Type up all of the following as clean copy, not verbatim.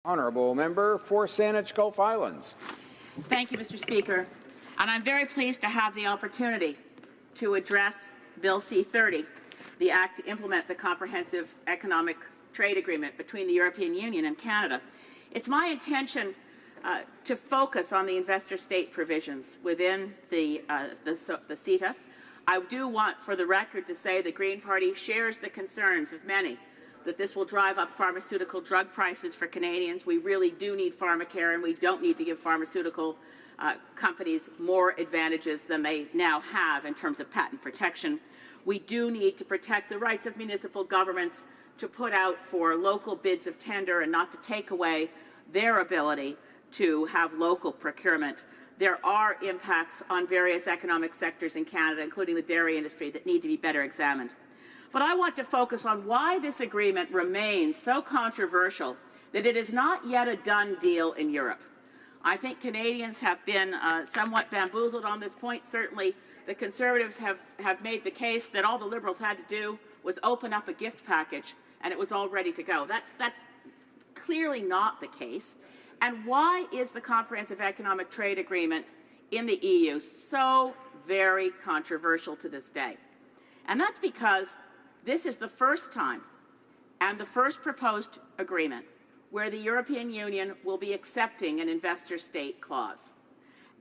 Honourable member for Saanich Gulf Islands. Thank you, Mr. Speaker. And I'm very pleased to have the opportunity to address Bill C-30, the Act to implement the Comprehensive Economic Trade Agreement between the European Union and Canada. It's my intention to focus on the investor-state provisions within the CETA. I do want, for the record, to say the Green Party shares the concerns of many that this will drive up pharmaceutical drug prices for Canadians. We really do need pharmacare, and we don't need to give pharmaceutical companies more advantages than they now have in terms of patent protection. We do need to protect the rights of municipal governments to put out for local bids of tender and not to take away their ability to have local procurement. There are impacts on various economic sectors in Canada, including the dairy industry, that need to be better examined. But I want to focus on why this agreement remains so controversial that it is not yet a done deal in Europe. I think Canadians have been somewhat bamboozled on this point. Certainly, the Conservatives have made the case that all the Liberals had to do was open up a gift package and it was all ready to go. That's clearly not the case. And why is the Comprehensive Economic Trade Agreement in the EU so very controversial to this day? And that's because this is the first time and the first proposed agreement where the European Union will be accepting an investor-state clause.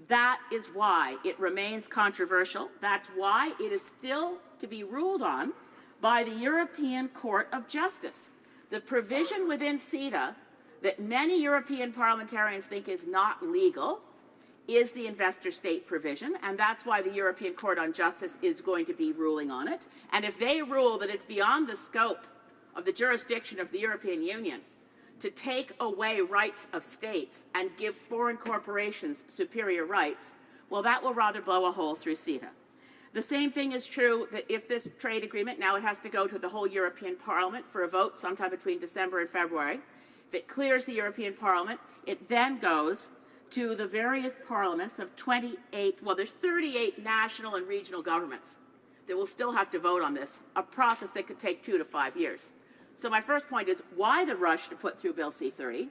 That is why it remains controversial. That's why it is still to be ruled on by the European Court of Justice. The provision within CETA that many European parliamentarians think is not legal is the investor-state provision, and that's why the European Court on Justice is going to be ruling on it. And if they rule that it's beyond the scope of the jurisdiction of the European Union to take away rights of states and give foreign corporations superior rights, well, that will rather blow a hole through CETA. The same thing is true that if this trade agreement, now it has to go to the whole European Parliament for a vote sometime between December and February. If it clears the European Parliament, it then goes to the various parliaments of 28, well, there's 38 national and regional governments that will still have to vote on this, a process that could take 2 to 5 years. So my first point is, why the rush to put through Bill C-30?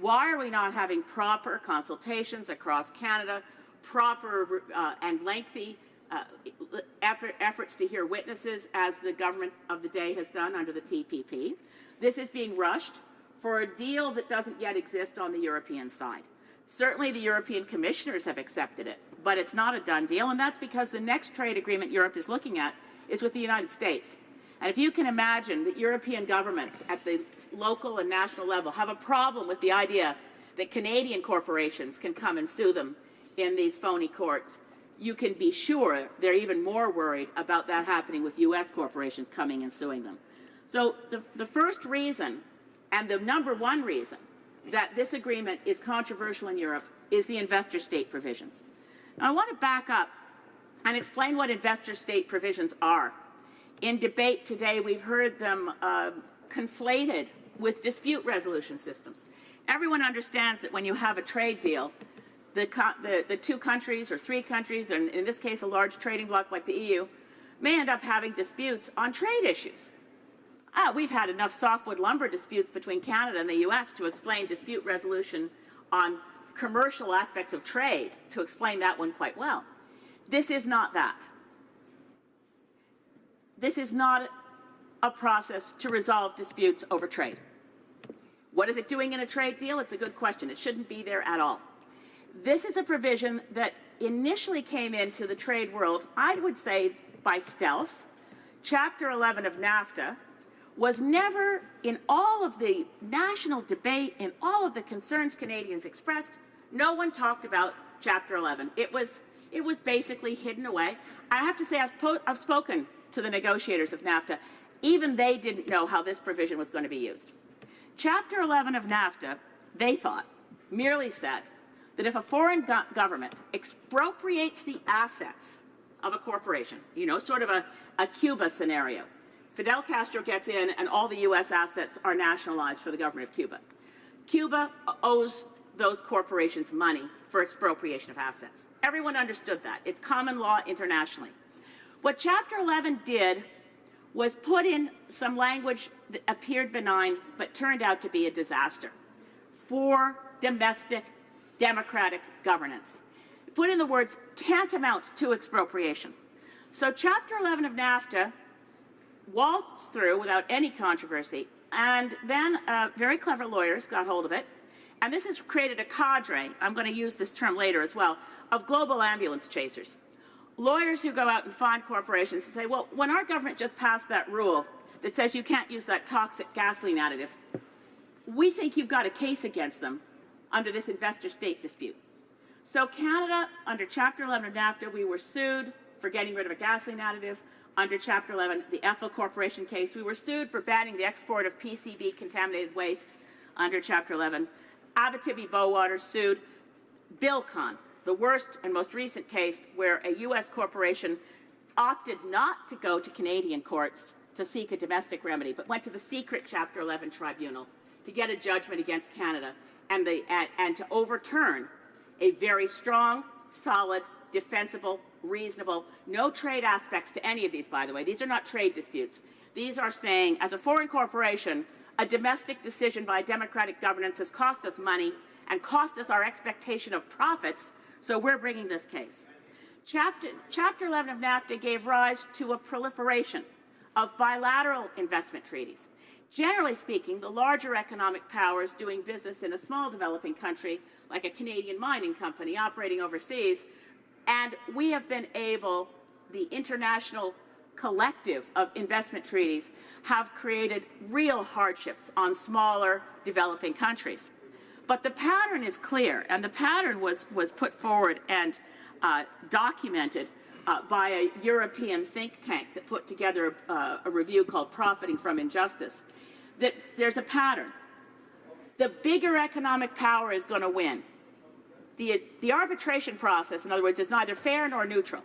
Why are we not having proper consultations across Canada, proper and lengthy efforts to hear witnesses, as the government of the day has done under the TPP? This is being rushed for a deal that doesn't yet exist on the European side. Certainly the European commissioners have accepted it, but it's not a done deal, and that's because the next trade agreement Europe is looking at is with the United States. And if you can imagine that European governments at the local and national level have a problem with the idea that Canadian corporations can come and sue them in these phony courts, you can be sure they're even more worried about that happening with U.S. corporations coming and suing them. So the first reason, and the number one reason, that this agreement is controversial in Europe is the investor-state provisions. Now, I want to back up and explain what investor-state provisions are. In debate today, we've heard them conflated with dispute resolution systems. Everyone understands that when you have a trade deal, the two countries or three countries, and in this case a large trading bloc like the EU, may end up having disputes on trade issues. We've had enough softwood lumber disputes between Canada and the U.S. to explain dispute resolution on commercial aspects of trade, to explain that one quite well. This is not that. This is not a process to resolve disputes over trade. What is it doing in a trade deal? It's a good question. It shouldn't be there at all. This is a provision that initially came into the trade world, I would say, by stealth. Chapter 11 of NAFTA was never, in all of the national debate, in all of the concerns Canadians expressed, no one talked about Chapter 11. It was basically hidden away. I have to say, I've spoken to the negotiators of NAFTA. Even they didn't know how this provision was going to be used. Chapter 11 of NAFTA, they thought, merely said that if a foreign government expropriates the assets of a corporation, you know, sort of a Cuba scenario, Fidel Castro gets in and all the U.S. assets are nationalized for the government of Cuba. Cuba owes those corporations money for expropriation of assets. Everyone understood that. It's common law internationally. What Chapter 11 did was put in some language that appeared benign but turned out to be a disaster. for domestic democratic governance. Put in the words tantamount to expropriation. So Chapter 11 of NAFTA waltzed through without any controversy, and then very clever lawyers got hold of it, and this has created a cadre, I'm going to use this term later as well, of global ambulance chasers. Lawyers who go out and find corporations and say, well, when our government just passed that rule that says you can't use that toxic gasoline additive, we think you've got a case against them under this investor-state dispute. So Canada, under Chapter 11 of NAFTA, we were sued for getting rid of a gasoline additive. Under Chapter 11, the Ethel Corporation case, we were sued for banning the export of PCB-contaminated waste under Chapter 11. Abitibi-Bowater sued Bilcon, the worst and most recent case where a U.S. corporation opted not to go to Canadian courts to seek a domestic remedy, but went to the secret Chapter 11 tribunal to get a judgment against Canada and to overturn a very strong, solid, defensible, reasonable, no trade aspects to any of these, by the way. These are not trade disputes. These are saying, as a foreign corporation, a domestic decision by democratic governance has cost us money and cost us our expectation of profits, so we're bringing this case. Chapter 11 of NAFTA gave rise to a proliferation of bilateral investment treaties. Generally speaking, the larger economic powers doing business in a small developing country, like a Canadian mining company operating overseas, and we have been able, the international collective of investment treaties, have created real hardships on smaller developing countries. But the pattern is clear, and the pattern was put forward and documented by a European think tank that put together a review called Profiting from Injustice, that there's a pattern. The bigger economic power is going to win. The arbitration process, in other words, is neither fair nor neutral.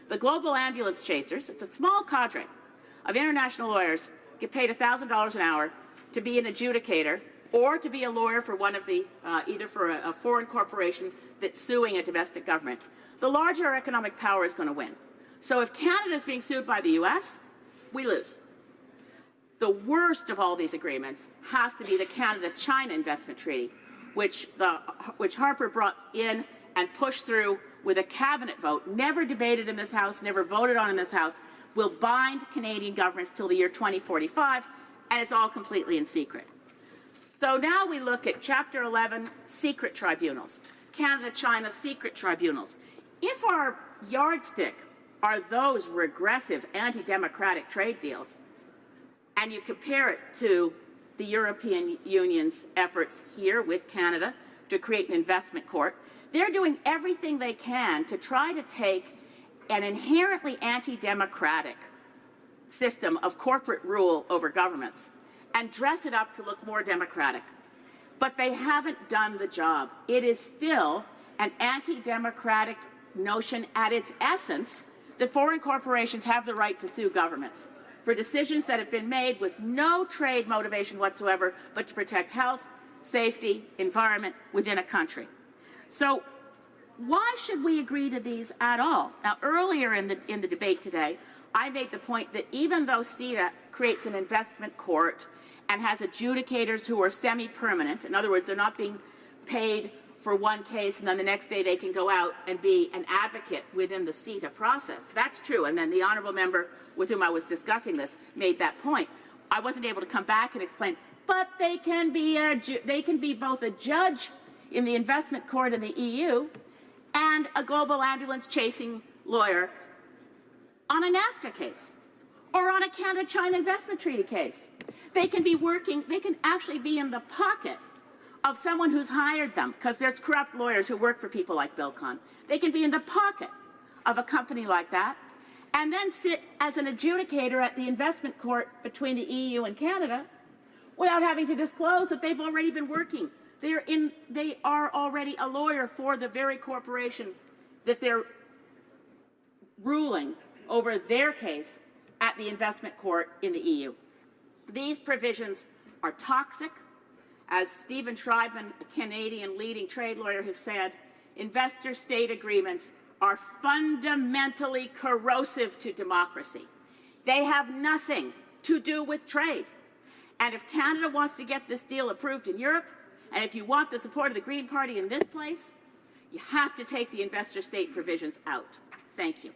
The global ambulance chasers, it's a small cadre of international lawyers, get paid $1,000 an hour to be an adjudicator or to be a lawyer for one of the, either for a foreign corporation that's suing a domestic government. The larger economic power is going to win. So if Canada is being sued by the U.S., we lose. The worst of all these agreements has to be the Canada-China Investment Treaty, which Harper brought in and pushed through with a cabinet vote, never debated in this House, never voted on in this House, will bind Canadian governments till the year 2045, and it's all completely in secret. So now we look at Chapter 11 secret tribunals, Canada-China secret tribunals. If our yardstick are those regressive anti-democratic trade deals, and you compare it to the European Union's efforts here with Canada to create an investment court, they're doing everything they can to try to take an inherently anti-democratic system of corporate rule over governments and dress it up to look more democratic. But they haven't done the job. It is still an anti-democratic notion at its essence that foreign corporations have the right to sue governments for decisions that have been made with no trade motivation whatsoever, but to protect health, safety, environment within a country. So why should we agree to these at all? Now, earlier in the debate today, I made the point that even though CETA creates an investment court and has adjudicators who are semi-permanent, in other words, they're not being paid for one case and then the next day they can go out and be an advocate within the CETA process. That's true, and then the honourable member with whom I was discussing this made that point. I wasn't able to come back and explain, but they can be both a judge in the investment court in the EU and a global ambulance chasing lawyer on a NAFTA case or on a Canada-China investment treaty case. They can be working, they can actually be in the pocket of someone who's hired them, because there's corrupt lawyers who work for people like Bilcon. They can be in the pocket of a company like that and then sit as an adjudicator at the investment court between the EU and Canada without having to disclose that they've already been working. They are already a lawyer for the very corporation that they're ruling over their case at the investment court in the EU. These provisions are toxic. As Stephen Schreibman, a Canadian leading trade lawyer, has said, investor-state agreements are fundamentally corrosive to democracy. They have nothing to do with trade. And if Canada wants to get this deal approved in Europe, And if you want the support of the Green Party in this place, you have to take the investor state provisions out. Thank you.